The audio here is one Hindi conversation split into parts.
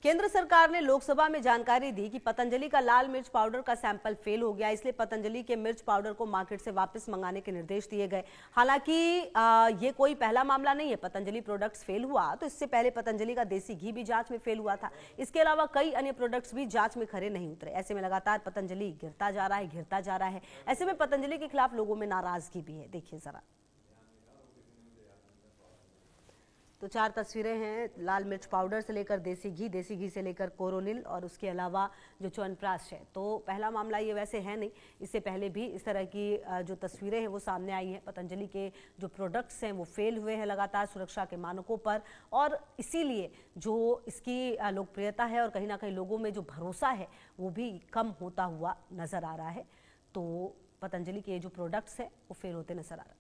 केंद्र सरकार ने लोकसभा में जानकारी दी कि पतंजलि का लाल मिर्च पाउडर का सैंपल फेल हो गया, इसलिए पतंजलि के मिर्च पाउडर को मार्केट से वापस मंगाने के निर्देश दिए गए। हालांकि ये कोई पहला मामला नहीं है। पतंजलि प्रोडक्ट्स फेल हुआ तो इससे पहले पतंजलि का देसी घी भी जांच में फेल हुआ था। इसके अलावा कई अन्य प्रोडक्ट्स भी जांच में खरे नहीं उतरे। ऐसे में लगातार पतंजलि गिरता जा रहा है। ऐसे में पतंजलि के खिलाफ लोगों में नाराजगी भी है। देखिए जरा, तो 4 तस्वीरें हैं लाल मिर्च पाउडर से लेकर देसी घी से लेकर कोरोनिल और उसके अलावा जो च्यवनप्राश है। तो पहला मामला ये वैसे है नहीं, इससे पहले भी इस तरह की जो तस्वीरें हैं वो सामने आई हैं। पतंजलि के जो प्रोडक्ट्स हैं वो फेल हुए हैं लगातार सुरक्षा के मानकों पर, और इसीलिए जो इसकी लोकप्रियता है और कहीं ना कहीं लोगों में जो भरोसा है वो भी कम होता हुआ नजर आ रहा है। तो पतंजलि के जो प्रोडक्ट्स हैं वो फेल होते नजर आ रहे हैं।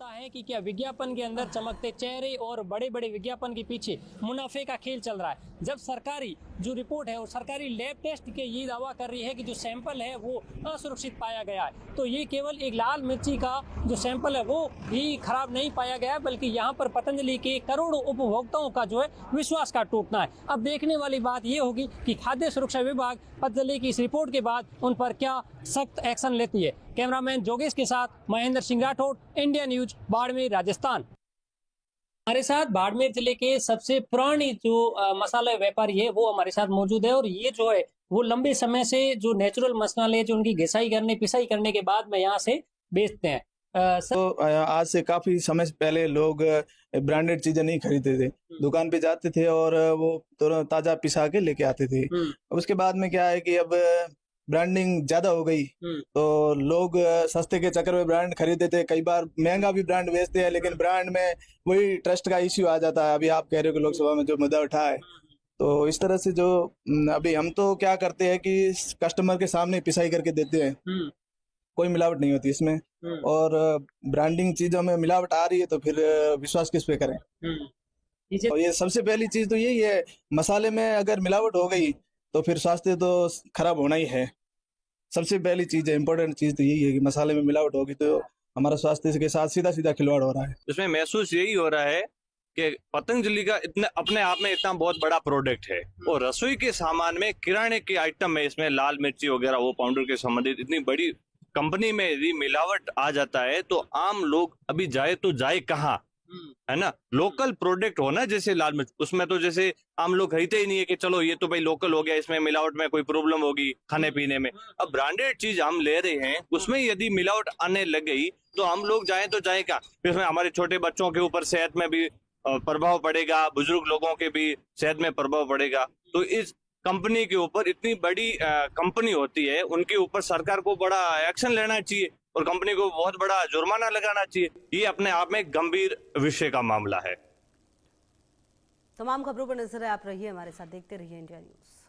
है कि क्या विज्ञापन के अंदर चमकते चेहरे और बड़े बड़े विज्ञापन के पीछे मुनाफे का खेल चल रहा है, जब सरकारी जो रिपोर्ट है और सरकारी लैब टेस्ट के ये दावा कर रही है कि जो सैंपल है वो असुरक्षित पाया गया है। तो ये केवल एक लाल मिर्ची का जो सैंपल है वो भी खराब नहीं पाया गया, बल्कि यहाँ पर पतंजलि के करोड़ों उपभोक्ताओं का जो है विश्वास का टूटना है। अब देखने वाली बात ये होगी कि खाद्य सुरक्षा विभाग पतंजलि की इस रिपोर्ट के बाद उन पर क्या सख्त एक्शन लेती है। कैमरामैन जोगेश के साथ महेंद्र सिंह राठौड़, इंडिया न्यूज, बाड़मेर, राजस्थान। हमारे साथ बाड़मेर जिले के सबसे पुरानी जो मसाला व्यापारी है वो हमारे साथ मौजूद है, और ये जो है वो लंबे समय से जो नेचुरल मसाले जो उनकी पिसाई करने के बाद में यहाँ से बेचते हैं। तो आज से काफी समय पहले लोग ब्रांडेड चीजें नहीं खरीदते थे, दुकान पे जाते थे और वो तुरंत ताजा पिसा के लेके आते थे। उसके बाद में क्या है कि अब ब्रांडिंग ज्यादा हो गई, तो लोग सस्ते के चक्कर में ब्रांड खरीदते थे। कई बार महंगा भी ब्रांड बेचते हैं, लेकिन ब्रांड में वही ट्रस्ट का इश्यू आ जाता है। अभी आप कह रहे हो कि लोकसभा में जो मुद्दा उठा है, तो इस तरह से जो अभी हम तो क्या करते हैं कि कस्टमर के सामने पिसाई करके देते हैं, कोई मिलावट नहीं होती इसमें। और ब्रांडिंग चीजों में मिलावट आ रही है तो फिर विश्वास किस पे करें। और ये सबसे पहली चीज तो यही है, मसाले में अगर मिलावट हो गई तो फिर स्वास्थ्य तो खराब होना ही है। सबसे पहली चीज है, इम्पोर्टेंट चीज तो यही है कि मसाले में मिलावट होगी तो हमारा स्वास्थ्य के साथ सीधा सीधा खिलवाड़ हो रहा है। इसमें महसूस यही हो रहा है कि पतंजलि का इतना अपने आप में इतना बहुत बड़ा प्रोडक्ट है, और रसोई के सामान में, किराने के आइटम में इसमें लाल मिर्ची वगैरह वो पाउडर के संबंधित इतनी बड़ी कंपनी में यदि मिलावट आ जाता है तो आम लोग अभी जाए तो जाए कहाँ, है ना। लोकल प्रोडक्ट हो ना, जैसे लाल मिर्च, उसमें तो जैसे आम लोग खरीदते ही नहीं है कि चलो ये तो भाई लोकल हो गया, इसमें मिलावट में कोई प्रॉब्लम होगी खाने पीने में। अब ब्रांडेड चीज हम ले रहे हैं, उसमें यदि मिलावट आने लग गई तो हम लोग जाए तो जाए क्या। इसमें हमारे छोटे बच्चों के ऊपर सेहत में भी प्रभाव पड़ेगा, बुजुर्ग लोगों के भी सेहत में प्रभाव पड़ेगा। तो इस कंपनी के ऊपर, इतनी बड़ी कंपनी होती है, उनके ऊपर सरकार को बड़ा एक्शन लेना चाहिए और कंपनी को बहुत बड़ा जुर्माना लगाना चाहिए। ये अपने आप में गंभीर विषय का मामला है। तमाम खबरों पर नजर है, आप रहिए हमारे साथ, देखते रहिए इंडिया न्यूज।